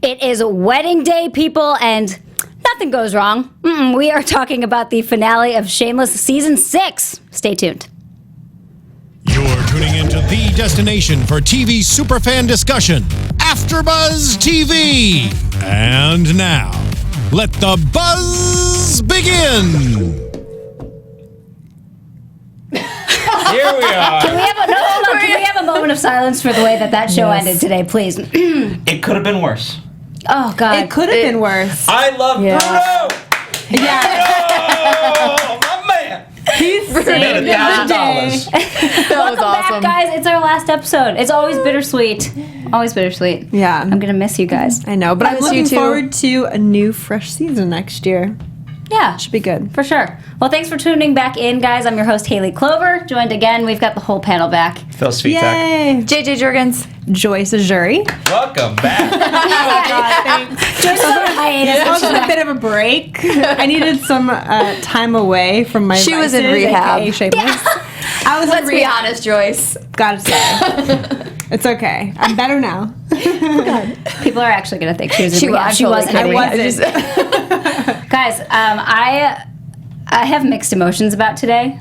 It is wedding day, people, and nothing goes wrong. We are talking about the finale of Shameless Season 6. Stay tuned. You're tuning into the destination for TV superfan discussion, AFTERBUZZ TV. And now, let the buzz begin. Here we are. Can we have a moment of silence for the way that show ended today, please? It could have been worse. Oh, God. It could have been worse. I love Bruno. Yeah. Bruno, my man. He's Made saved $1,000. That Welcome was awesome. back, guys. It's our last episode. It's always bittersweet. Always bittersweet. Yeah. I'm going to miss you guys. I know, but I'm miss you looking too. forward to a new, fresh season next year. Yeah. Should be good. For sure. Well, thanks for tuning back in, guys. I'm your host, Hayley Clover. Joined again, we've got the whole panel back. Phil Svitek. Yay! JJ Jurgens. Joyce Ajouri. Welcome back. Joyce is on hiatus. I was on a bit of a break. I needed some time away from my She was in vices, rehab. aka Shameless. I was Let's in be rehab. honest, Joyce. Gotta say. It's okay. I'm better now. People are actually going to think she was in She rehab. was. She wasn't. I wasn't. Guys, I have mixed emotions about today.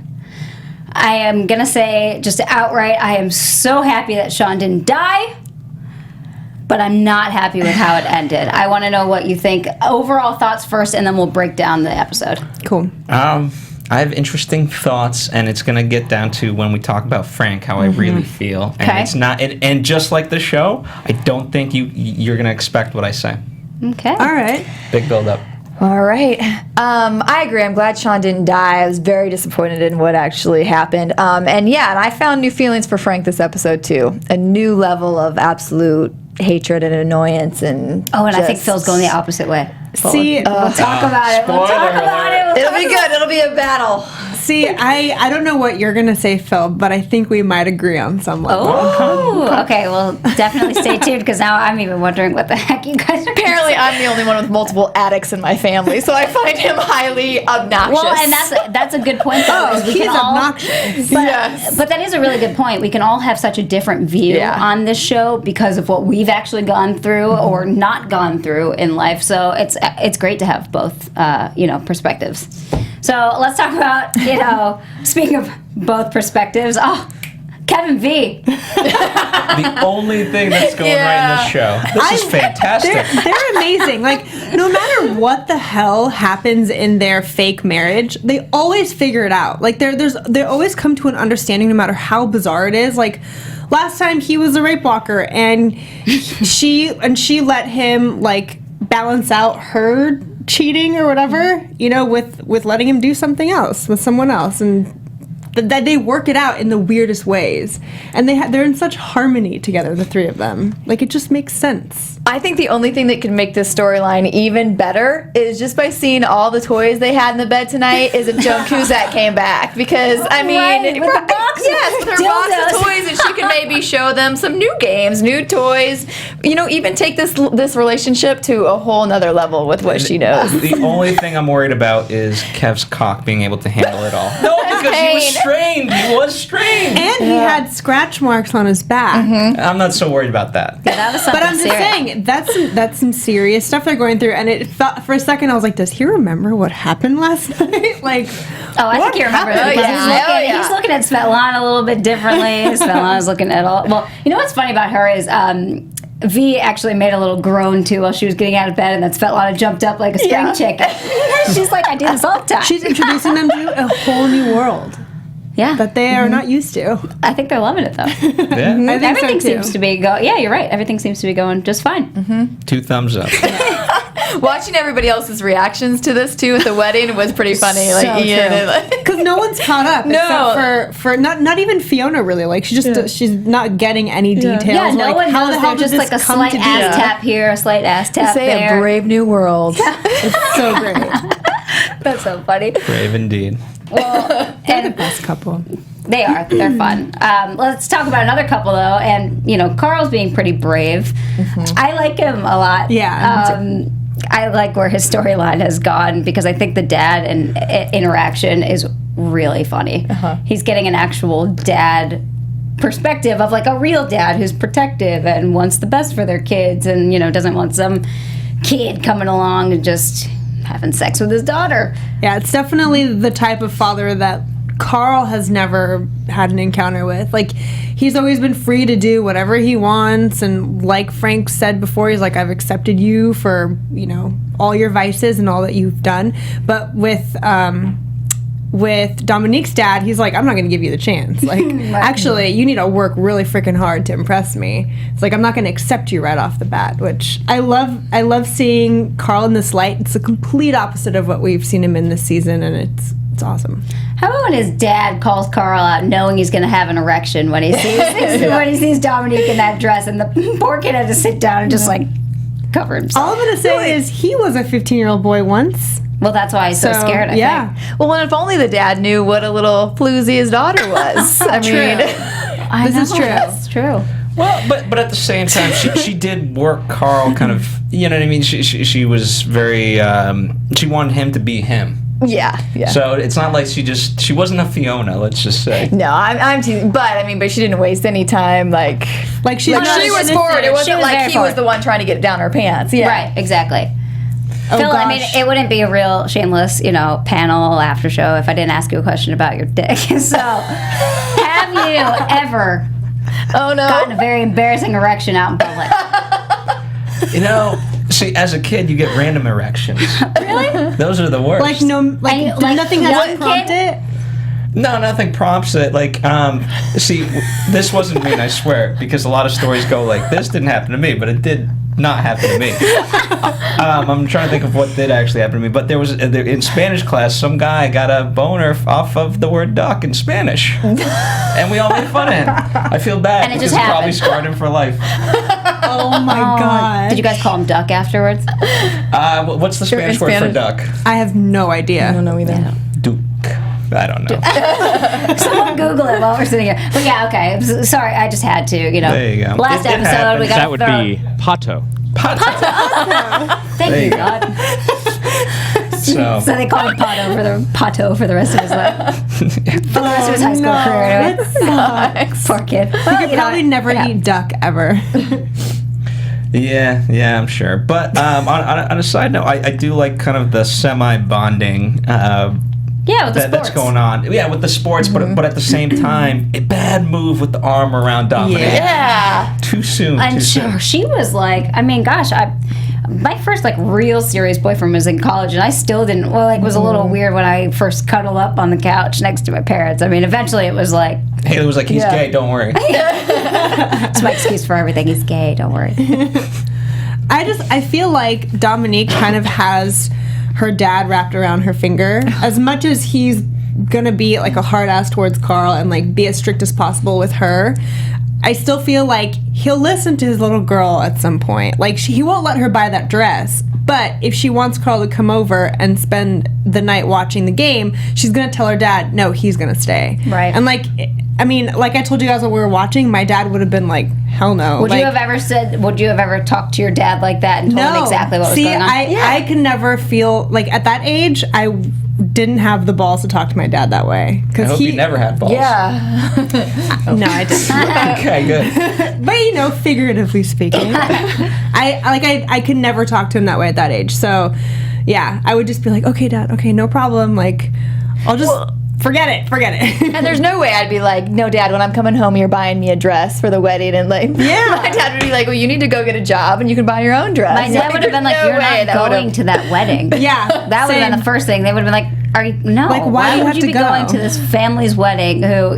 I am going to say just outright, I am so happy that Shawn didn't die, but I'm not happy with how it ended. I want to know what you think. Overall thoughts first, and then we'll break down the episode. Cool. I have interesting thoughts, and it's going to get down to when we talk about Frank, how I really feel. And Okay. it's not, and just like the show, I don't think you're going to expect what I say. Okay. All right. Big build up. All right. I agree. I'm glad Shawn didn't die. I was very disappointed in what actually happened. And I found new feelings for Frank this episode, too. A new level of absolute hatred and annoyance. And I think Phil's going the opposite way. See, We'll talk about it. We'll talk spoiler about it. It'll be good. It'll be a battle. see, I don't know what you're gonna say, Phil, but I think we might agree on some level. Oh, okay. Well, definitely stay tuned because now I'm even wondering what the heck you guys are. Apparently, I'm the only one with multiple addicts in my family, so I find him highly obnoxious. Well, and that's a good point. Though, Oh, is we he's can all- obnoxious. Yes. But that is a really good point. We can all have such a different view Yeah. on this show because of what we've actually gone through or not gone through in life. So it's great to have both, perspectives. So let's talk about, speaking of both perspectives, Kevin V. The only thing that's going right in this show. This is fantastic. They're amazing. Like, no matter what the hell happens in their fake marriage, they always figure it out. Like, they always come to an understanding no matter how bizarre it is. Like, last time he was a rape walker, and she let him, like, balance out her cheating or whatever, with letting him do something else with someone else, and that they work it out in the weirdest ways, and they're in such harmony together, the three of them. Like, it just makes sense. I think the only thing that could make this storyline even better is just by seeing all the toys they had in the bed tonight is if Joan Cusack came back. Because, I mean... Right, with the box yes, of with her box dildos. of toys, and she could maybe show them some new games, new toys. Even take this relationship to a whole nother level with what she knows. The only thing I'm worried about is Kev's cock being able to handle it all. No, because he was strained. He was strained. And he had scratch marks on his back. I'm not so worried about that. Yeah, that was something But I'm just serious. saying, that's some serious stuff they're going through. And it felt, for a second, I was like, does he remember what happened last night? Like, I think you remember that. happened? He's looking at Svetlana a little bit differently. Svetlana's looking at all. Well, you know what's funny about her is V actually made a little groan too while she was getting out of bed, and then Svetlana jumped up like a spring chicken. She's like, I do this all the time. she's introducing them to a whole new world Yeah, that they are not used to. I think they're loving it though. Yeah. I think Everything so, too. seems to be going. Yeah, you're right. Everything seems to be going just fine. 2 thumbs up. Watching everybody else's reactions to this, too, at the wedding was pretty funny. So Like, Ian true. and, like... Because no one's caught up, No. except for not even Fiona really. Like, she's not getting any details. Yeah, no like, one how knows. the hell They're just did like a this come slight to be? ass tap here, a slight ass tap Say there. a brave new world. It's so great. That's so funny. Brave indeed. Well, and Best couple. they are. They're fun. Let's talk about another couple, though. And, Carl's being pretty brave. I like him a lot. Yeah. I like where his storyline has gone because I think the dad and interaction is really funny. He's getting an actual dad perspective of like a real dad who's protective and wants the best for their kids, and doesn't want some kid coming along and just having sex with his daughter. Yeah, it's definitely the type of father that Carl has never had an encounter with. Like, he's always been free to do whatever he wants, and like Frank said before, he's like, I've accepted you for, all your vices and all that you've done. But with Dominique's dad, he's like, I'm not going to give you the chance. Like, actually, you need to work really freaking hard to impress me. It's like, I'm not going to accept you right off the bat, which I love seeing Carl in this light. It's the complete opposite of what we've seen him in this season, and it's awesome. How about when his dad calls Carl out knowing he's going to have an erection when he sees when he sees Dominique in that dress, and the poor kid had to sit down and just like cover himself. All I'm going to say is he was a 15-year-old boy once. Well, that's why he's so scared, I think. Well, and if only the dad knew what a little floozy his daughter was. I mean, This is true. That's true. Well, but at the same time, she did work Carl kind of, you know what I mean? She was very, she wanted him to be him. Yeah. So it's not like she wasn't a Fiona, let's just say. No, I'm teasing, but she didn't waste any time, she was forward. It wasn't like he was the one trying to get it down her pants. Yeah. Right, exactly. Oh, Phil, gosh. I mean, it wouldn't be a real Shameless, panel after show if I didn't ask you a question about your dick. So, have you ever gotten a very embarrassing erection out in public? See, as a kid, you get random erections. Really? Those are the worst. Nothing has to prompt it? No, nothing prompts it. See, this wasn't me, and I swear, because a lot of stories go like, this didn't happen to me, but it did not happen to me. I'm trying to think of what did actually happen to me, but there was, in Spanish class, some guy got a boner off of the word duck in Spanish, and we all made fun of him. I feel bad, And it because just it probably happened. scarred him for life. Oh my god. Did you guys call him Duck afterwards? What's the Spanish word for duck? I have no idea. I don't know either. Duke. I don't know. Someone Google it while we're sitting here. But yeah, okay. Sorry, I just had to, There you go. Last It episode, happens. we got That would be Pato. Thank There you, you go. God. So So they call him Pato for the rest of his life. For the rest of his high school career, anyway. Poor kid. You could probably never eat duck ever. Yeah, I'm sure. But on a side note, I do like kind of the semi-bonding Yeah, with the sports. that's going on. Yeah, with the sports, but at the same time, a bad move with the arm around Dominic. Yeah. Too soon. And too soon. she was like, I mean, gosh, my first real serious boyfriend was in college, and I still didn't. Well, it was a little weird when I first cuddled up on the couch next to my parents. I mean, eventually it was like, Hayley was like, he's gay, don't worry. it's my excuse for everything. He's gay. Don't worry. I feel like Dominique kind of has her dad wrapped around her finger. As much as he's gonna be like a hard ass towards Carl and be as strict as possible with her, I still feel like he'll listen to his little girl at some point. He won't let her buy that dress, but if she wants Carl to come over and spend the night watching the game, she's gonna tell her dad, no, he's gonna stay. Right. And I told you guys when we were watching, my dad would have been like, hell no. Would you have ever talked to your dad like that and told him exactly what was going on? I can never feel at that age. I didn't have the balls to talk to my dad that way I hope he never had balls. Yeah. No, I didn't. Okay, good. But figuratively speaking, I could never talk to him that way at that age. So, yeah, I would just be like, okay, Dad, okay, no problem. I'll just. Forget it. And there's no way I'd be like, no, Dad, when I'm coming home, you're buying me a dress for the wedding. And my dad would be like, well, you need to go get a job and you can buy your own dress. My dad would have been like, There's no you're way not going to that wedding. Yeah. That would have been the first thing. They would have been like, are you, no. Why do you would have you to be go? going to this family's wedding who,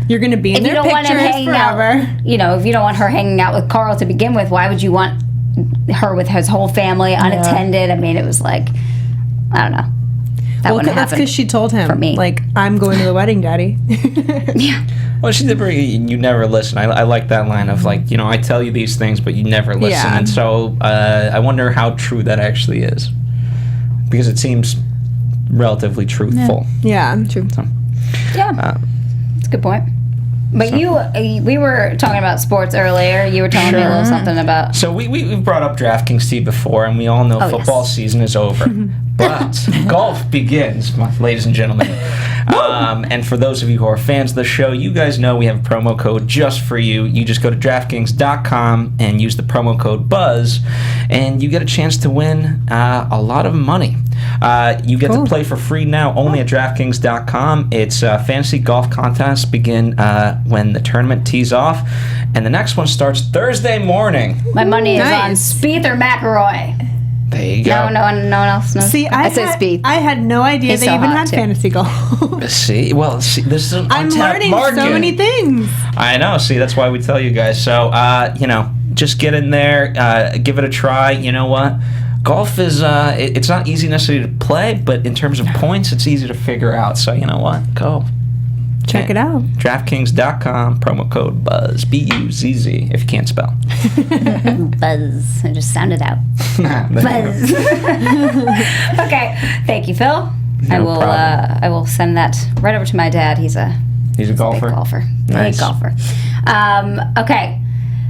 You're going to be in if you their don't want him pictures hanging forever. out, if you don't want her hanging out with Carl to begin with, why would you want her with his whole family unattended? I mean, it was like, I don't know. That wouldn't That's happen because she told him, for me. I'm going to the wedding, Daddy. Yeah. Well, she did bring you never listen. I like that line of I tell you these things, but you never listen. Yeah. And so I wonder how true that actually is. Because it seems relatively truthful. Yeah. True. So, Yeah. That's a good point. But we were talking about sports earlier. You were telling me a little something about. So we brought up DraftKings T before, and we all know football season is over. But golf begins, ladies and gentlemen. And for those of you who are fans of the show, you guys know we have a promo code just for you. You just go to DraftKings.com and use the promo code BUZZ, and you get a chance to win a lot of money. You get to play for free now only at DraftKings.com. It's fantasy golf contests begin when the tournament tees off, and the next one starts Thursday morning. My money is on Spieth or McIlroy. There you go. No one else knows. See, I said Speed. I had no idea He's they so even hot, had too. fantasy golf. See, this is an I'm untapped learning market. so many things. I know. See, that's why we tell you guys. So, just get in there, give it a try. You know what? Golf is, it's not easy necessarily to play, but in terms of points, it's easy to figure out. So, you know what? Go. Check it out. DraftKings.com, promo code BUZZ, B-U-Z-Z, if you can't spell. Buzz. I just sounded out. Buzz. Okay. Thank you, Phil. No problem. I will send that right over to my dad. He's a golfer? big golfer. Nice. Big golfer. Okay.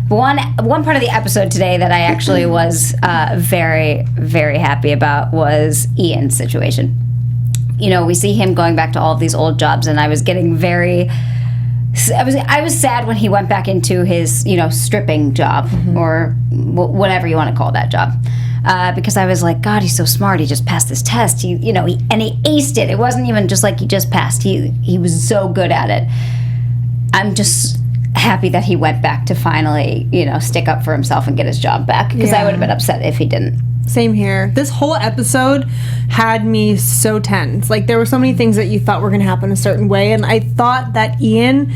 One part of the episode today that I actually was very, very happy about was Ian's situation. You know, we see him going back to all of these old jobs, and I was getting I was sad when he went back into his, stripping job or whatever you want to call that job. Because I was like, God, he's so smart. He just passed this test. He aced it. It wasn't even just like he just passed. He was so good at it. I'm just happy that he went back to finally, stick up for himself and get his job back. Because I would have been upset if he didn't. Same here. This whole episode had me so tense. Like, there were so many things that you thought were going to happen a certain way, and I thought that Ian,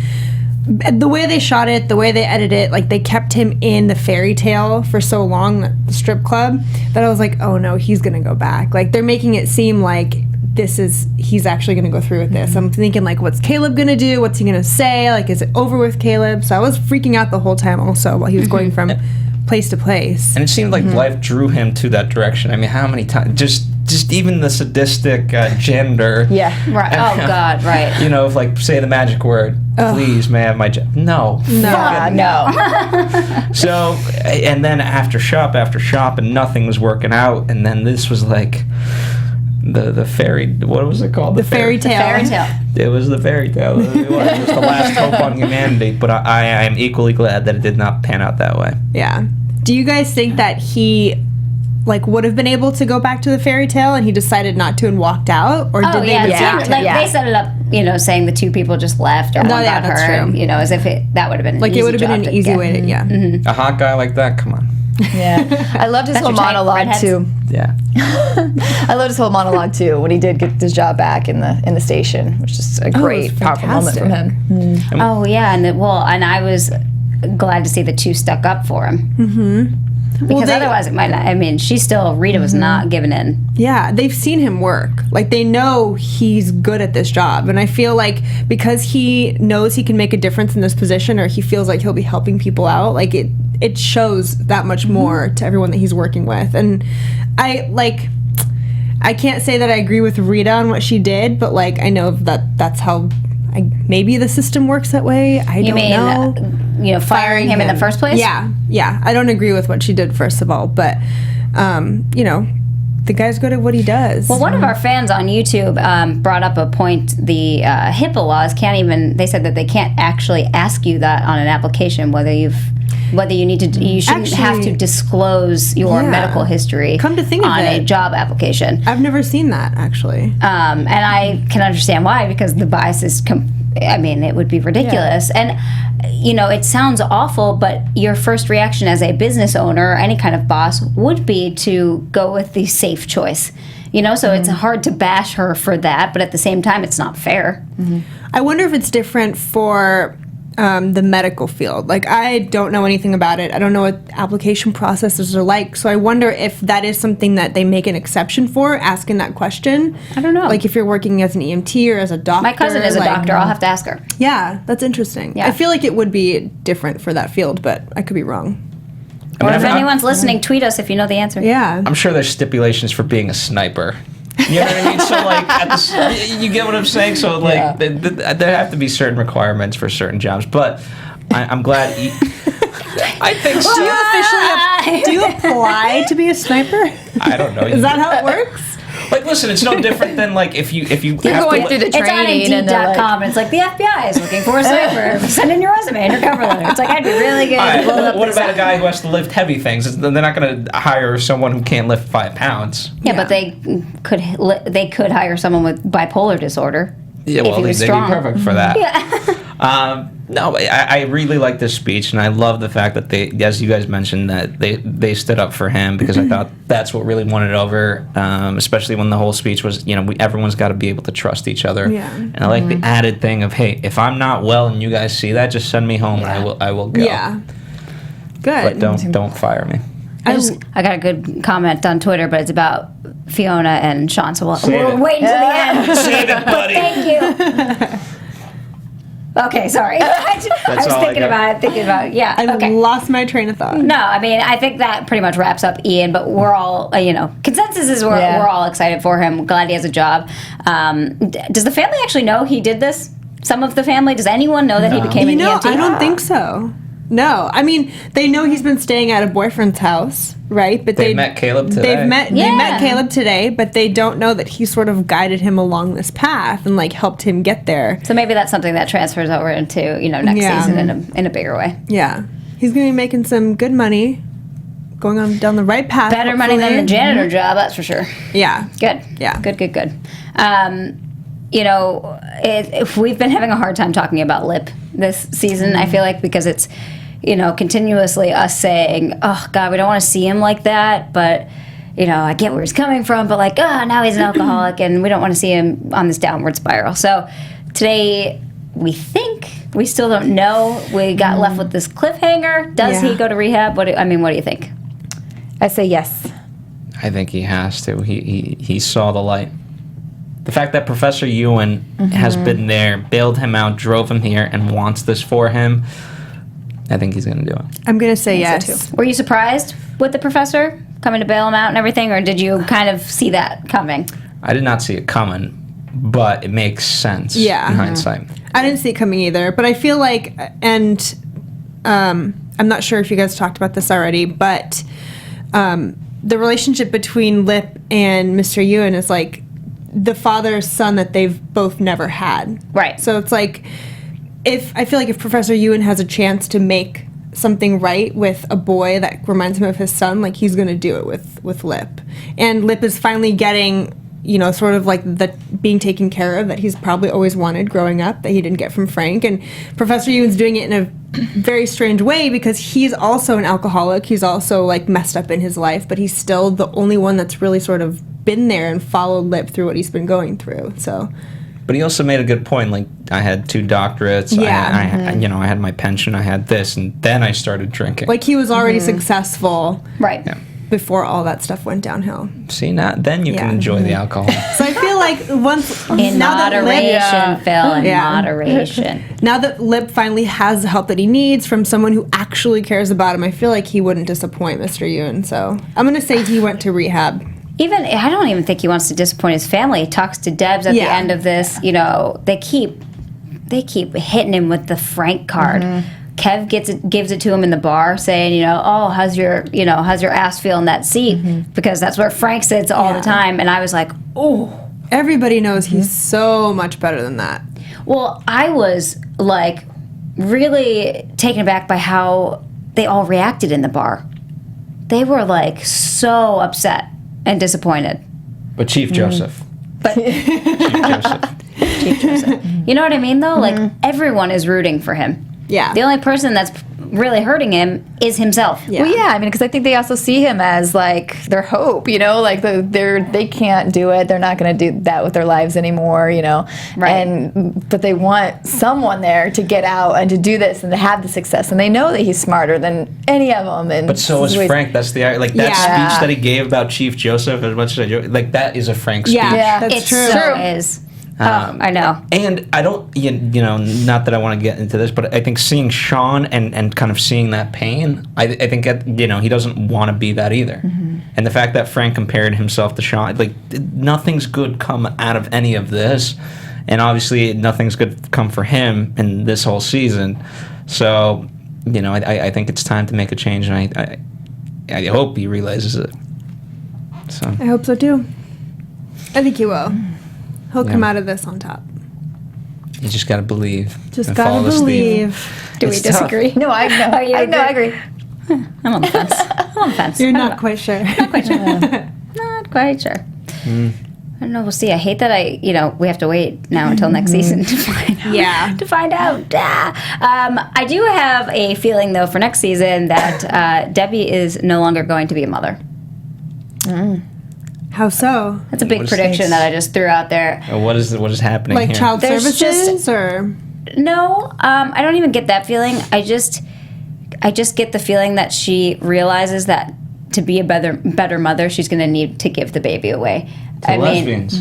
the way they shot it, the way they edited it, like, they kept him in the fairy tale for so long, the strip club, that I was like, oh no, he's going to go back. Like, they're making it seem like he's actually going to go through with this. I'm thinking, like, what's Caleb going to do? What's he going to say? Like, is it over with Caleb? So I was freaking out the whole time also while he was going from place to place. And it seemed like life drew him to that direction. I mean, how many times? Just even the sadistic janitor. Yeah. Right. Oh, God, right. If, like, say the magic word, please, may I have my job? No. No. So, and then after shop, and nothing was working out, and then this was like the fairy, what was it called? The fairy tale. Fairy tale. It was the fairy tale. It was the last hope on humanity, but I am equally glad that it did not pan out that way. Yeah. Do you guys think that he, like, would have been able to go back to the fairy tale and he decided not to and walked out? Or did they They set it up, saying the two people just left or one got that's hurt, true. as if that would have been an Like, easy it would have been job an to easy get. way to, yeah. A hot guy like that, come on. Yeah. I loved his That's whole your type, monologue redheads? too. Yeah. I loved his whole monologue too when he did get his job back in the station, which is a great, powerful moment from him. Oh, yeah. And I was glad to see the two stuck up for him. Mm-hmm. Because otherwise it might not. I mean, Rita was not giving in. Yeah, they've seen him work. Like, they know he's good at this job. And I feel like because he knows he can make a difference in this position, or he feels like he'll be helping people out, like, it shows that much more to everyone that he's working with. And I can't say that I agree with Rita on what she did, but, like, I know that's how maybe the system works that way. I don't know. Firing him in the first place? Yeah. I don't agree with what she did, first of all, but, the guy's good at what he does. Well, one of our fans on YouTube brought up a point. The HIPAA laws they said that they can't actually ask you that on an application, whether you shouldn't have to disclose your medical history Come to think of on it. a job application. I've never seen that, actually. And I can understand why, because the bias is, it would be ridiculous. And, it sounds awful, but your first reaction as a business owner or any kind of boss would be to go with the safe choice. So it's hard to bash her for that, but at the same time, it's not fair. Mm-hmm. I wonder if it's different for the medical field. Like, I don't know anything about it. I don't know what application processes are like. So I wonder if that is something that they make an exception for, asking that question. I don't know. Like, if you're working as an EMT or as a doctor. My cousin is a doctor. I'll have to ask her. Yeah, that's interesting. Yeah. I feel like it would be different for that field, but I could be wrong. Or if anyone's listening, tweet us if you know the answer. Yeah. I'm sure there's stipulations for being a sniper. You know what I mean? So, like, you get what I'm saying? So, like, there have to be certain requirements for certain jobs. But I'm glad. I think so. Do you apply to be a sniper? I don't know. Is that how it works? Like, listen, it's no different than like if you You're have going to, through the It's on training and they're like, Indeed.com, and it's like the FBI is looking for a sniper. Send in your resume and your cover letter. It's like, I'd be really good. All at blowing right, up what this about a app. guy who has to lift heavy things? They're not going to hire someone who can't lift 5 pounds. Yeah, but they could hire someone with bipolar disorder. Yeah, if well, he they'd was be strong. perfect for that. Yeah. No, I really like this speech, and I love the fact that they, as you guys mentioned, that they stood up for him, because I thought that's what really won it over, especially when the whole speech was, everyone's got to be able to trust each other. Yeah. And I like the added thing of, hey, if I'm not well and you guys see that, just send me home and I will go. Yeah. But Good. don't fire me. I got a good comment on Twitter, but it's about Fiona and Shawn, so Save we'll it. wait until the end. Save it, buddy. Thank you. Okay, sorry. I was all I thinking got. about it. Yeah, I okay. lost my train of thought. No, I mean, I think that pretty much wraps up Ian, but we're all, consensus is we're all excited for him. Glad he has a job. Does the family actually know he did this? Some of the family? Does anyone know that he became an EMT? I don't think so. No, I mean, they know he's been staying at a boyfriend's house, right? But They met Caleb today. They met Yeah. Caleb today, but they don't know that he sort of guided him along this path and like helped him get there. So maybe that's something that transfers over into, next Yeah. season in a bigger way. Yeah, he's gonna be making some good money, going on down the right path. Better money than the hopefully. janitor job, that's for sure. Yeah, Good. Yeah. Good. If we've been having a hard time talking about Lip this season, I feel like, because it's, continuously us saying, oh, God, we don't want to see him like that, but, I get where he's coming from, but like, now he's an alcoholic, and we don't want to see him on this downward spiral. So today, we still don't know. We got left with this cliffhanger. Does he Yeah. go to rehab? What do you think? I say yes. I think he has to. He saw the light. The fact that Professor Ewan has been there, bailed him out, drove him here, and wants this for him, I think he's going to do it. I'm gonna say I think so, yes. too. Were you surprised with the professor coming to bail him out and everything, or did you kind of see that coming? I did not see it coming, but it makes sense Yeah. in hindsight. I didn't see it coming either, but I feel like, and I'm not sure if you guys talked about this already, but the relationship between Lip and Mr. Ewan is like the father-son that they've both never had. Right. So it's like, I feel like if Professor Ewan has a chance to make something right with a boy that reminds him of his son, like he's going to do it with Lip. And Lip is finally getting, sort of like the being taken care of that he's probably always wanted growing up that he didn't get from Frank. And Professor Ewan's doing it in a very strange way because he's also an alcoholic. He's also like messed up in his life, but he's still the only one that's really sort of been there and followed Lip through what he's been going through. So. But he also made a good point. Like, I had 2 doctorates. Yeah. I had my pension. I had this, and then I started drinking. Like he was already successful Right. Yeah. before all that stuff went downhill. See, now then you can Yeah. enjoy the alcohol. So I feel like once In now that moderation, Phil, in Yeah. moderation. Now that Lip finally has the help that he needs from someone who actually cares about him, I feel like he wouldn't disappoint Mr. Ewan. So I'm gonna say he went to rehab. I don't even think he wants to disappoint his family. He talks to Debs at the Yeah. end of this. They keep hitting him with the Frank card. Kev gives it to him in the bar, saying, oh, how's your ass feel in that seat? Because that's where Frank sits all the Yeah. time. And I was like, oh. Everybody knows he's so much better than that. Well, I was like really taken aback by how they all reacted in the bar. They were like so upset and disappointed. But Chief Joseph. But Chief Joseph. you know what I mean, though? Like everyone is rooting for him. Yeah. The only person that's really hurting him is himself. Yeah. Well, yeah, I mean, because I think they also see him as like their hope, like they can't do it. They're not going to do that with their lives anymore, Right. But they want someone there to get out and to do this and to have the success. And they know that he's smarter than any of them. And But so is Frank. That's that Yeah. speech that he gave about Chief Joseph. As much as I joke, like that is a Frank speech. Yeah, that's It true. so is. I know. And I don't, not that I want to get into this, but I think seeing Shawn and kind of seeing that pain, I think, he doesn't want to be that either. And the fact that Frank compared himself to Shawn, like, nothing's good come out of any of this. And obviously, nothing's good come for him in this whole season. So, I think it's time to make a change, and I hope he realizes it. So. I hope so too. I think he will. He'll come out of this on top. You just gotta believe. Just and gotta follow the Steve. believe. Do we It's tough. disagree? No, I know. I agree. I'm on the fence. I'm on the fence. You're I don't not know. quite sure. Not quite sure. Not quite sure. I don't know. We'll see. I hate that we have to wait now until next season to find out. Yeah. To find out. I do have a feeling, though, for next season that Debbie is no longer going to be a mother. How so? That's a big What is prediction this? that I just threw out there. What is happening Like here? child There's services or? No, I don't even get that feeling. I just get the feeling that she realizes that to be a better mother, she's going to need to give the baby away. To lesbians.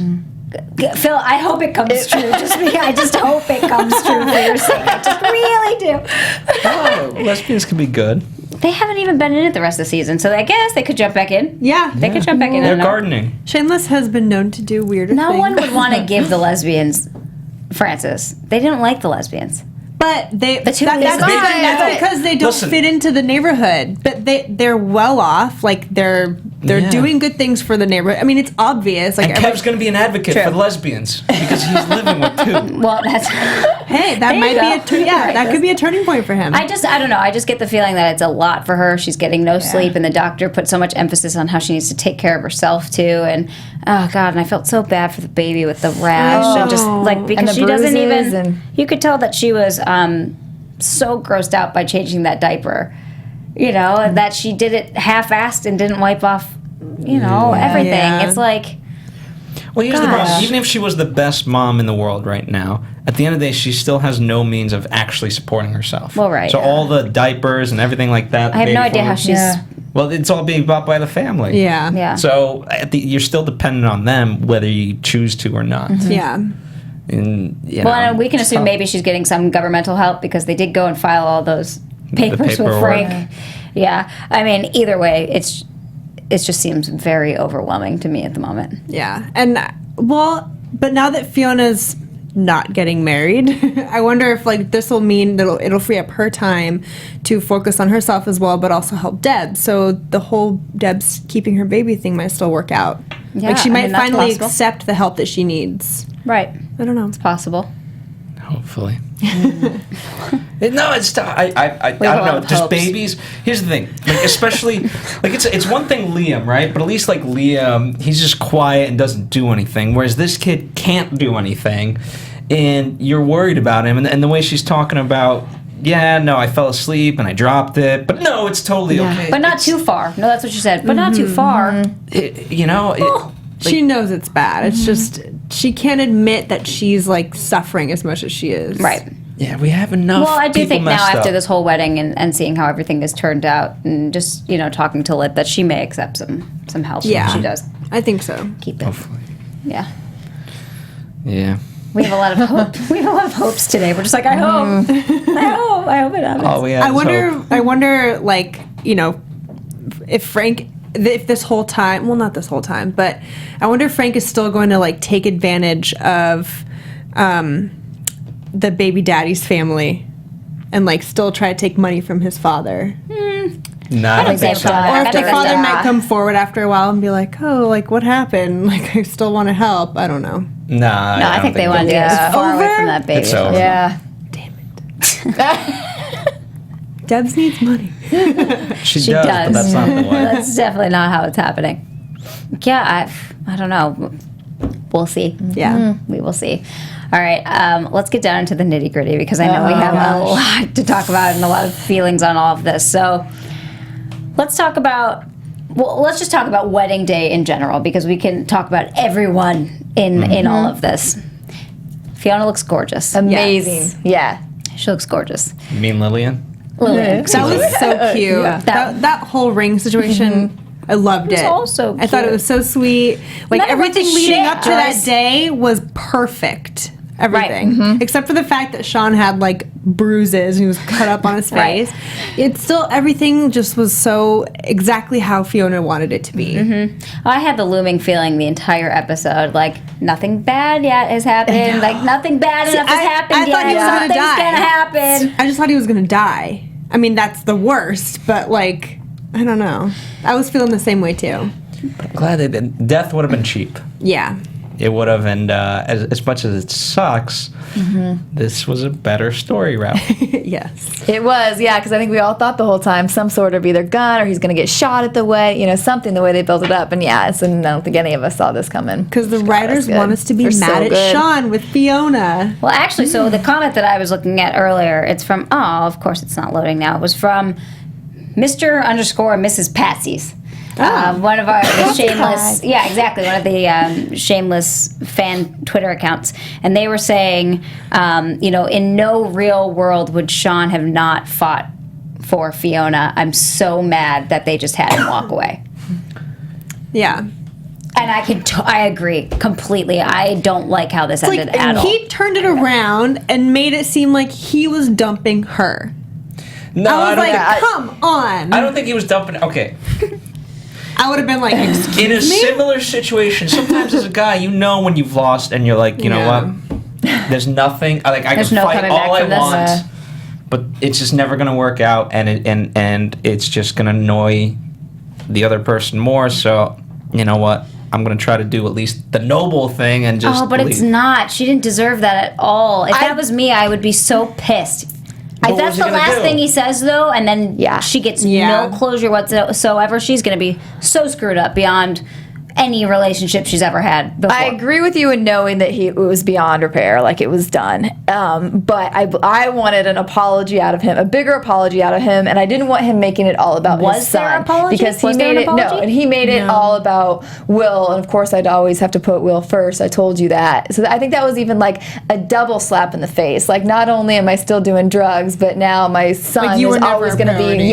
Phil, I hope it comes true. I just hope it comes true for your sake. I just really do. Oh, lesbians can be good. They haven't even been in it the rest of the season, so I guess they could jump back in. Yeah. They could jump back in. They're and gardening. Shameless has been known to do weirder No things. one would want to give the lesbians Francis. They didn't like the lesbians. But The two that's lesbians. because they don't Listen. fit into the neighborhood. But they're well off. Like they're Yeah. doing good things for the neighborhood. I mean, it's obvious. Like And Kev's going to be an advocate True. for the lesbians because he's living with two. Well, that's. hey, that There you might go. be that could be a turning point for him. I don't know. I just get the feeling that it's a lot for her. She's getting no sleep, and the doctor put so much emphasis on how she needs to take care of herself too. And oh god, and I felt so bad for the baby with the rash and just like because And the she doesn't bruises even. and- You could tell that she was so grossed out by changing that diaper. You know, and that she did it half-assed and didn't wipe off. Everything. Yeah. It's like. Well, here's the problem. Gosh. Even if she was the best mom in the world right now, at the end of the day, she still has no means of actually supporting herself. Well, right, So yeah. all the diapers and everything like that. I have baby no idea how formula- she's. Well, it's all being bought by the family. yeah. Yeah. So you're still dependent on them, whether you choose to or not. Yeah. And, Well, and we can assume so- maybe she's getting some governmental help because they did go and file all those papers with paperwork. Frank. Yeah, I mean, either way, it just seems very overwhelming to me at the moment. Yeah. And but now that Fiona's not getting married, I wonder if like this will mean that it'll free up her time to focus on herself as well, but also help Deb. So the whole Deb's keeping her baby thing might still work out. Yeah, like she I might mean, that's finally possible. accept the help that she needs. Right, I don't know. it's possible. Hopefully. No, it's I don't have a lot know. of Just hopes. babies. Here's the thing, like especially like it's one thing Liam, right? But at least like Liam, he's just quiet and doesn't do anything. Whereas this kid can't do anything, and you're worried about him. And the way she's talking about, yeah, no, I fell asleep and I dropped it, but no, it's totally okay. But not It's- too far. No, that's what she said. But not too far. She knows it's bad. It's just she can't admit that she's like suffering as much as she is. Right. Yeah, we have enough. Well, I do people think now messed after up. this whole wedding and seeing how everything has turned out and just, talking to Lip that she may accept some help. Yeah. She does. I think so. Keep it. Hopefully. Yeah. Yeah. We have a lot of hope. We have a lot of hopes today. We're just like, I hope. I hope it happens. All we have I is wonder. hope. I wonder, like if Frank, if this whole time, well, not this whole time, but I wonder if Frank is still going to like take advantage of the baby daddy's family and like still try to take money from his father, Nah, I don't think so. I or if the think father so. might come forward after a while and be like, "Oh, like what happened? Like I still want to help." I don't know. Nah, No, I think they want to that- get as far away Over? from that baby. It's over. Yeah. Debs needs money. She, She does, does. but that's not the way. That's definitely not how it's happening. Yeah, I don't know. We'll see. Yeah. We will see. All right, let's get down into the nitty gritty because I know we have a lot to talk about and a lot of feelings on all of this. So let's talk about. Well, let's just talk about wedding day in general because we can talk about everyone in all of this. Fiona looks gorgeous. Amazing. Yeah. She looks gorgeous. You mean Lillian? Lillian. That was so cute. Yeah. That whole ring situation, I loved it. also I thought it cute. was so sweet. Like None of it everything was leading shit, up to that Joyce. day was perfect. Everything. Except for the fact that Shawn had like bruises and he was cut up on his Right. face. It's still, everything just was so exactly how Fiona wanted it to be. I had the looming feeling the entire episode, like nothing bad yet has happened, like nothing bad enough has happened I thought yet. he was gonna Something's die. gonna happen. I just thought he was going to die. I mean, that's the worst, but like, I don't know. I was feeling the same way too. Glad they didn't. Death would have been cheap. Yeah. it would have. And as much as it sucks, this was a better story route. Yes. It was, yeah, because I think we all thought the whole time some sort of either gun or he's going to get shot at the way, something the way they built it up. And yeah, and I don't think any of us saw this coming. Because the writers want us to be mad at Shawn with Fiona. Well, actually, so the comment that I was looking at earlier, it's from, of course it's not loading now. It was from Mr. _ Mrs. Patsy's. One of our Shameless, yeah, exactly, one of the Shameless fan Twitter accounts, and they were saying, in no real world would Shawn have not fought for Fiona. I'm so mad that they just had him walk away. Yeah. And I agree completely. I don't like how this ended at all. He turned it around and made it seem like he was dumping her. No, I was like, come on. I don't think he was dumping. Okay. I would have been like, excuse me? In a similar situation, sometimes as a guy, when you've lost, and you're like, you know what? There's nothing. I can fight all I want, but it's just never going to work out, and it's just going to annoy the other person more. So, you know what? I'm going to try to do at least the noble thing and just. Oh, but it's not. She didn't deserve that at all. If that was me, I would be so pissed. If that's the last thing he says, though, and then she gets no closure whatsoever, she's going to be so screwed up beyond any relationship she's ever had before. I agree with you in knowing that it was beyond repair, like it was done. But I wanted an apology out of him, a bigger apology out of him, and I didn't want him making it all about his son. Was there an apology? Because he made it and he made it all about Will, and of course I'd always have to put Will first. I told you that. So I think that was even like a double slap in the face. Like, not only am I still doing drugs, but now my son is always going to be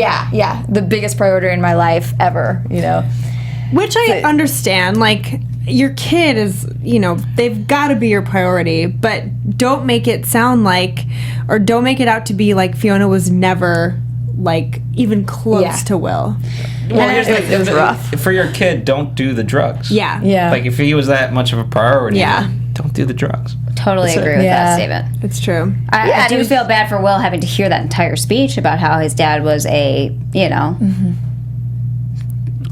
the biggest priority in my life ever. Which I understand, like, your kid is, they've got to be your priority, but don't make it sound like, or don't make it out to be like Fiona was never, like, even close to Will. Well, here's the thing. It was rough. For your kid, don't do the drugs. Yeah. Like, if he was that much of a priority, don't do the drugs. Totally agree with that statement. It's true. I do feel bad for Will having to hear that entire speech about how his dad was a,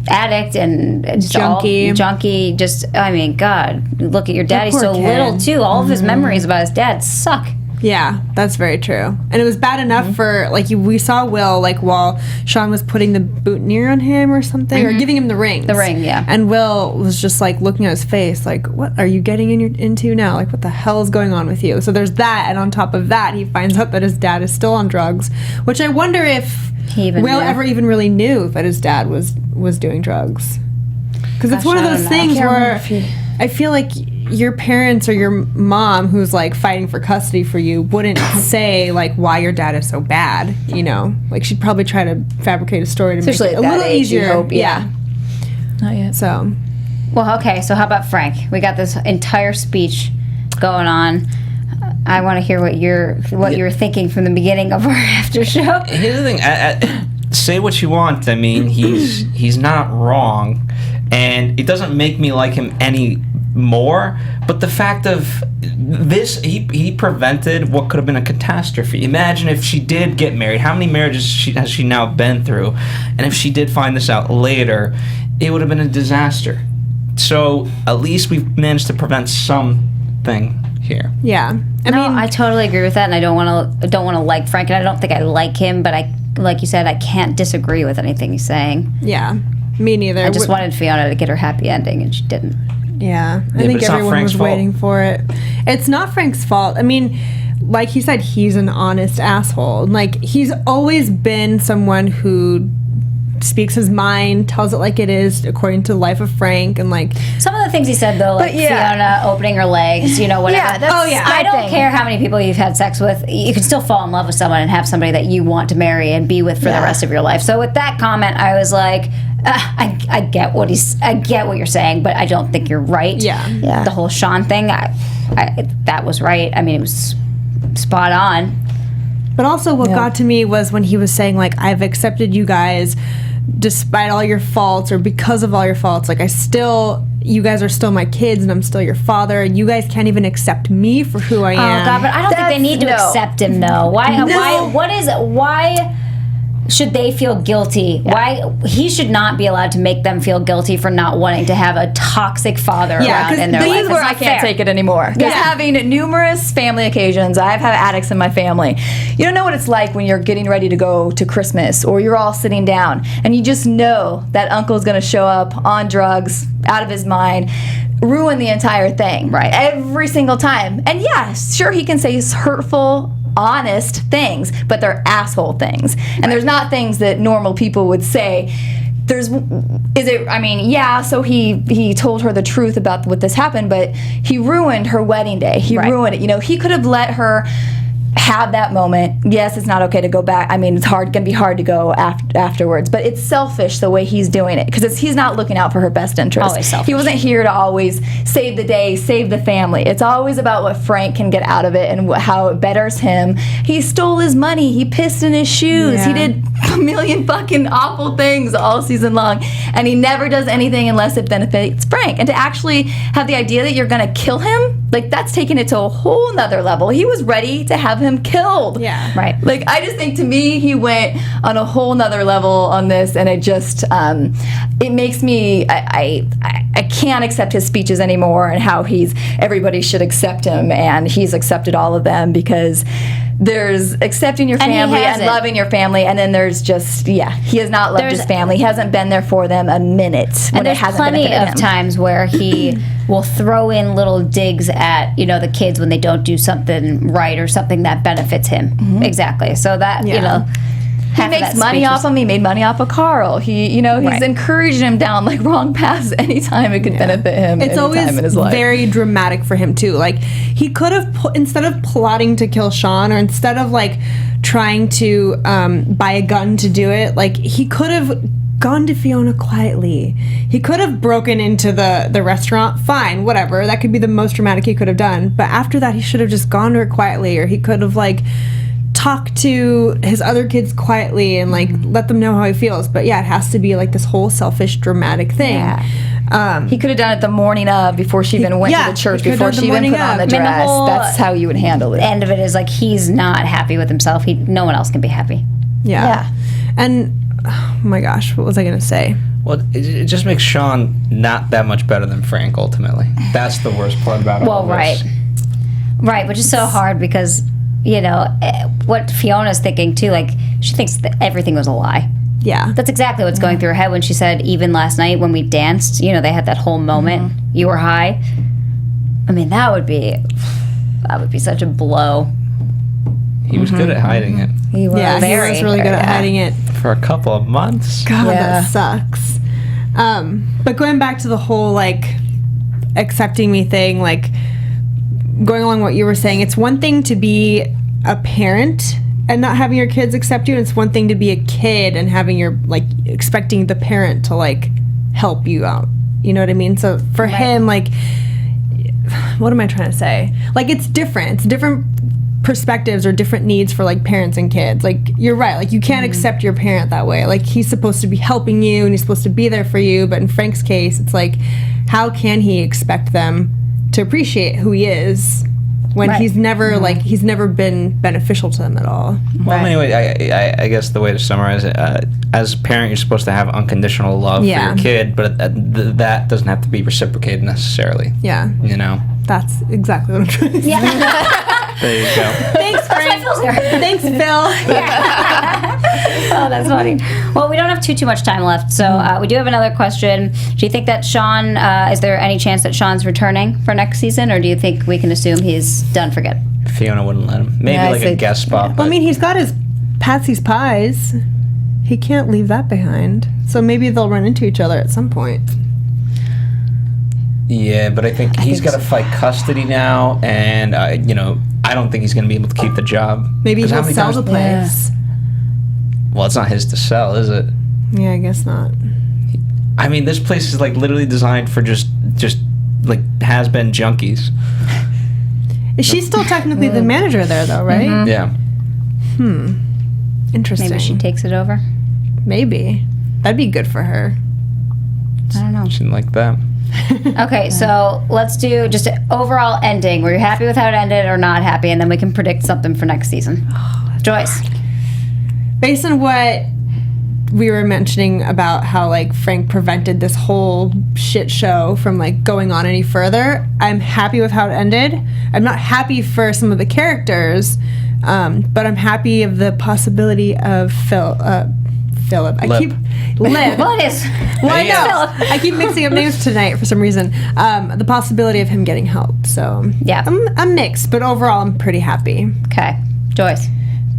addict and junkie. Just, I mean, God, look at your dad. He's so little too. All of his memories about his dad suck. Yeah, that's very true. And it was bad enough for, like, we saw Will, like, while Shawn was putting the boutonniere on him or something, or giving him the ring. The ring, yeah. And Will was just, like, looking at his face, like, what are you getting into now? Like, what the hell is going on with you? So there's that, and on top of that, he finds out that his dad is still on drugs, which I wonder if Will ever even really knew that his dad was doing drugs. Because it's one of those things where I feel like your parents or your mom, who's like fighting for custody for you, wouldn't say like why your dad is so bad. Like, she'd probably try to fabricate a story to especially make it a little easier. You hope, yeah. Not yet. So, well, okay. So how about Frank? We got this entire speech going on. I want to hear what you're thinking from the beginning of our after show. Here's the thing. Say what you want. I mean, he's not wrong, and it doesn't make me like him any more. But the fact of this, he prevented what could have been a catastrophe. Imagine if she did get married. How many marriages has she now been through? And if she did find this out later, it would have been a disaster. So at least we've managed to prevent something here. Yeah. I mean, I totally agree with that, and I don't want to like Frank, and I don't think I like him, but like you said, I can't disagree with anything he's saying. Yeah, me neither. I just wanted Fiona to get her happy ending, and she didn't. Yeah, I think everyone was waiting for it. It's not Frank's fault. I mean, like he said, he's an honest asshole. Like, he's always been someone who speaks his mind, tells it like it is, according to the life of Frank, and like some of the things he said though, like Fiona opening her legs, whatever. Yeah, I don't care how many people you've had sex with. You can still fall in love with someone and have somebody that you want to marry and be with for the rest of your life. So with that comment, I was like, I get what you're saying, but I don't think you're right. Yeah. The whole Shawn thing, that was right. I mean, it was spot on. But also what got to me was when he was saying, like, I've accepted you guys despite all your faults or because of all your faults. Like, you guys are still my kids and I'm still your father, and you guys can't even accept me for who I am. Oh, God, but I don't think they need to accept him, though. Why? should they feel guilty? Why he should not be allowed to make them feel guilty for not wanting to have a toxic father around in their life. This is where I can't take it anymore. Because having numerous family occasions, I've had addicts in my family. You don't know what it's like when you're getting ready to go to Christmas, or you're all sitting down, and you just know that uncle's going to show up on drugs, out of his mind, ruin the entire thing. Right. Every single time. And yeah, sure, he can say hurtful, honest things, but they're asshole things. And there's not things that normal people would say. So he told her the truth about what this happened, but he ruined her wedding day. He ruined it. You know, he could have let her have that moment. Yes, it's not okay to go back. I mean, it's going to be hard to go afterwards, but it's selfish the way he's doing it, because he's not looking out for her best interest. Always selfish. He wasn't here to always save the day, save the family. It's always about what Frank can get out of it and how it betters him. He stole his money. He pissed in his shoes. Yeah. He did a million fucking awful things all season long, and he never does anything unless it benefits Frank. And to actually have the idea that you're gonna kill him, like, that's taking it to a whole nother level. He was ready to have him killed. Yeah. Right. Like, I just think, to me, he went on a whole nother level on this, and it just it makes me I can't accept his speeches anymore, and how everybody should accept him, and he's accepted all of them, because there's accepting your And he family and hasn't. loving your family, and then there's just, he has not loved his family. He hasn't been there for them a minute when And it there's hasn't plenty benefited of him. times where he will throw in little digs at, the kids when they don't do something right or something that benefits him. Exactly. So that, He makes money off him. He made money off of Carl. He's encouraging him down like wrong paths anytime it could benefit him. It's always in his life. very dramatic for him too. Like, he could have instead of plotting to kill Shawn, or instead of like trying to buy a gun to do it, like, he could have gone to Fiona quietly. He could have broken into the restaurant. Fine, whatever. That could be the most dramatic he could have done. But after that, he should have just gone to her quietly, or he could have like talk to his other kids quietly and like let them know how he feels. But yeah, it has to be like this whole selfish dramatic thing. He could have done it the morning of, before she even went to the church, he could before have done she the even put morning on the of. I mean, the dress. whole That's how you would handle it. The end of it is like, he's not happy with himself. No one else can be happy. Yeah. And oh my gosh, what was I gonna say? Well, it just makes Shawn not that much better than Frank, ultimately. That's the worst part about all Well, this. right, which is so hard, because what Fiona's thinking too, like, she thinks that everything was a lie. Yeah. That's exactly what's going through her head when she said, even last night when we danced, they had that whole moment. You were high. I mean, that would be such a blow. He was good at hiding it He was. Yeah, he was really good at hiding it. for a couple of months. God, Yeah. that sucks. But going back to the whole like accepting me thing, like going along what you were saying, it's one thing to be a parent and not having your kids accept you, and it's one thing to be a kid and having your like expecting the parent to like help you out. You know what I mean? So for him, like, what am I trying to say? Like, it's different. It's different perspectives or different needs for like parents and kids. Like, you're right, like, you can't accept your parent that way. Like, he's supposed to be helping you and he's supposed to be there for you, but in Frank's case, it's like, how can he expect them to appreciate who he is when he's never like, he's never been beneficial to them at all. Well, anyway, I guess the way to summarize it, as a parent, you're supposed to have unconditional love for your kid, but that doesn't have to be reciprocated necessarily. Yeah, that's exactly what I'm trying to say. There you go. Thanks, Frank. Thanks, Phil. Oh, that's funny. Well, we don't have too much time left, so we do have another question. Do you think that Shawn, is there any chance that Shawn's returning for next season, or do you think we can assume he's done for good? Fiona wouldn't let him. Maybe like a guest spot. Well, I mean, he's got his Patsy's Pies. He can't leave that behind. So maybe they'll run into each other at some point. Yeah, but I think he's got to fight custody now, and I don't think he's going to be able to keep the job. Maybe 'Cause how he'll many sell times- the place. Well, it's not his to sell, is it? Yeah, I guess not. I mean, this place is like literally designed for just like has-been junkies. Is she still technically the manager there, though, right? Yeah. Interesting. Maybe she takes it over. Maybe. That'd be good for her. I don't know. She didn't like that. Okay, so let's do just an overall ending. Were you happy with how it ended or not happy? And then we can predict something for next season. Joyce. Based on what we were mentioning about how like Frank prevented this whole shit show from like going on any further. I'm happy with how it ended. I'm not happy for some of the characters, but I'm happy of the possibility of Philip. I keep Lib. Well, it is. Well, I know. I keep mixing up names tonight for some reason. The possibility of him getting help. So Yeah. I'm mixed, but overall I'm pretty happy. Okay. Joyce.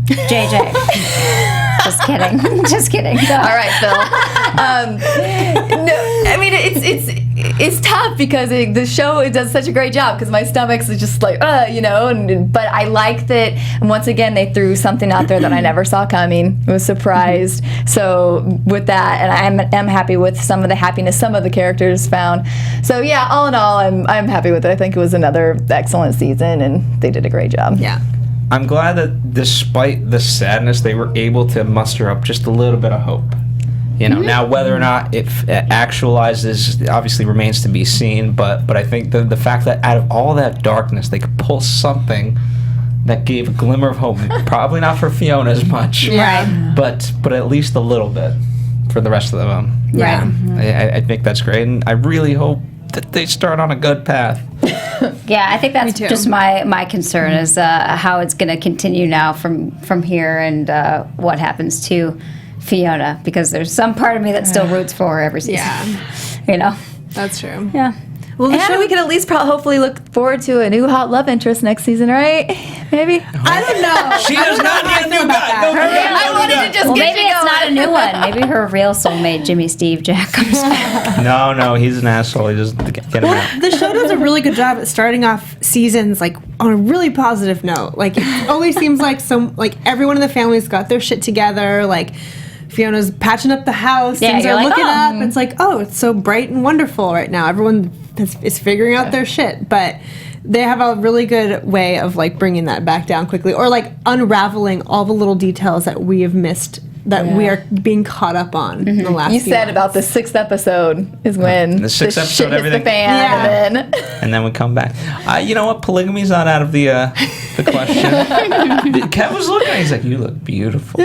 JJ. Just kidding. Just kidding. Go. All right, Phil. No, I mean it's tough because the show it does such a great job because my stomach's just like but I like that once again they threw something out there that I never saw coming. I was surprised. So with that, and I'm happy with some of the happiness some of the characters found. So yeah, all in all, I'm happy with it. I think it was another excellent season, and they did a great job. Yeah. I'm glad that despite the sadness, they were able to muster up just a little bit of hope. Now whether or not it actualizes obviously remains to be seen. But I think the fact that out of all that darkness, they could pull something that gave a glimmer of hope. Probably not for Fiona as much, Right. But at least a little bit for the rest of them. Yeah. I think that's great, and I really hope that they start on a good path. Yeah, I think that's too. just my concern is how it's going to continue now from here and what happens to Fiona, because there's some part of me that still roots for her every season. Yeah. That's true. Yeah. Well, the And show we can at least hopefully look forward to a new hot love interest next season, right? Maybe. I don't know. She does not need a new guy. I wanted to just Well, get maybe you it's going. not a new one. Maybe her real soulmate, Jimmy Steve Jack, comes back. No, he's an asshole. He just get him out. Well, the show does a really good job at starting off seasons like on a really positive note. Like it always seems like everyone in the family's got their shit together. Like Fiona's patching up the house. Yeah, Things you're are like, looking oh. up. It's like, oh, it's so bright and wonderful right now. Everyone is figuring out their shit, but they have a really good way of like bringing that back down quickly, or like unraveling all the little details that we have missed that we are being caught up on in the last. You few said months. about the 6th episode is when The sixth episode, shit hits everything- the fan, and then And then we come back. You know what? Polygamy's not out of the question. Kev was looking at me. He's like, you look beautiful.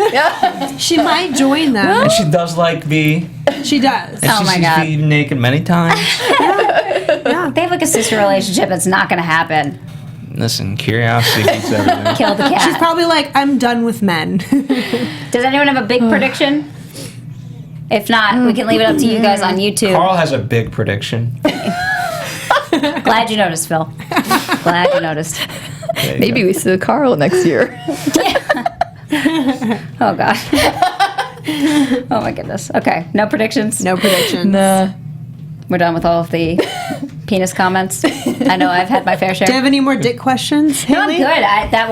She might join them. And she does like V. She does. And Oh she my sees God. V naked many times. They have like a sister relationship that's not going to happen. Listen, curiosity beats everything. Kill the cat. She's probably like, I'm done with men. Does anyone have a big prediction? If not, we can leave it up to you guys on YouTube. Carl has a big prediction. Glad you noticed, Phil. Glad you noticed. There you maybe go. we see Carl next year. Oh, God. Oh, my goodness. Okay, no predictions? No predictions. Nah. We're done with all of the penis comments. I know I've had my fair share. Do you have any more dick questions, No, I'm Hayley? good. That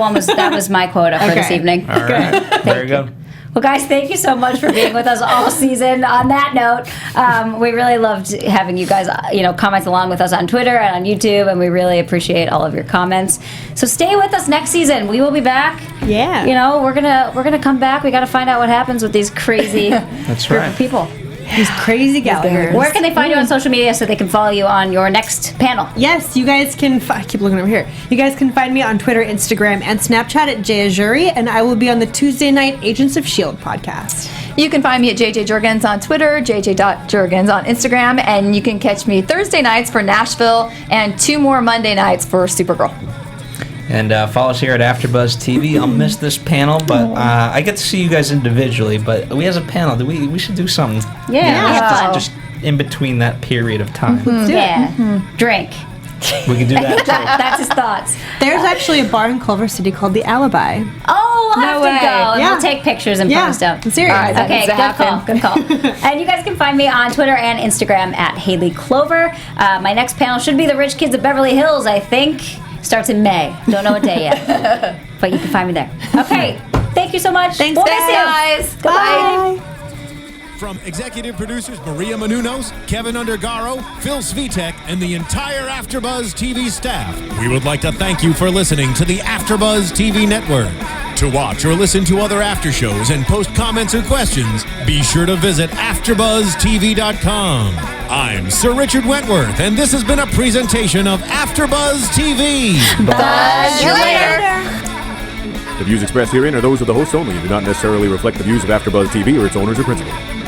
was my quota for this Okay. evening. All right. There you go. Well, guys, thank you so much for being with us all season. On that note, we really loved having you guys, comment along with us on Twitter and on YouTube, and we really appreciate all of your comments. So stay with us next season. We will be back. Yeah. We're gonna come back. We got to find out what happens with these crazy That's group right. of people. These crazy Gallaghers. Where can they find you on social media so they can follow you on your next panel? Yes, you guys can. I keep looking over here. You guys can find me on Twitter, Instagram, and Snapchat at Joyce Ajouri, and I will be on the Tuesday night Agents of S.H.I.E.L.D. podcast. You can find me at JJ Jurgens on Twitter, jj.jurgens on Instagram, and you can catch me Thursday nights for Nashville and 2 more Monday nights for Supergirl. And follow us here at AfterBuzz TV. I'll miss this panel, but I get to see you guys individually. But we as a panel, we should do something. Yeah. Just in between that period of time. Yeah. Drink. We can do that too. That's his thoughts. There's actually a bar in Culver City called the Alibi. Oh, we'll have No to way. go. And Yeah. we'll take pictures and Yeah, post them. I'm serious. All right, that Okay, needs to good call. happen. Good call. And you guys can find me on Twitter and Instagram at Hayley Clover. My next panel should be the Rich Kids of Beverly Hills, I think. Starts in May. Don't know what day yet. But you can find me there. Okay. Thank you so much. Thanks, We'll miss you. guys. Goodbye. From executive producers Maria Menounos, Kevin Undergaro, Phil Svitek, and the entire AfterBuzz TV staff, we would like to thank you for listening to the AfterBuzz TV network. To watch or listen to other after shows and post comments or questions, be sure to visit AfterBuzzTV.com. I'm Sir Richard Wentworth, and this has been a presentation of AfterBuzz TV. Bye. See you later. The views expressed herein are those of the hosts only and do not necessarily reflect the views of AfterBuzz TV or its owners or principals.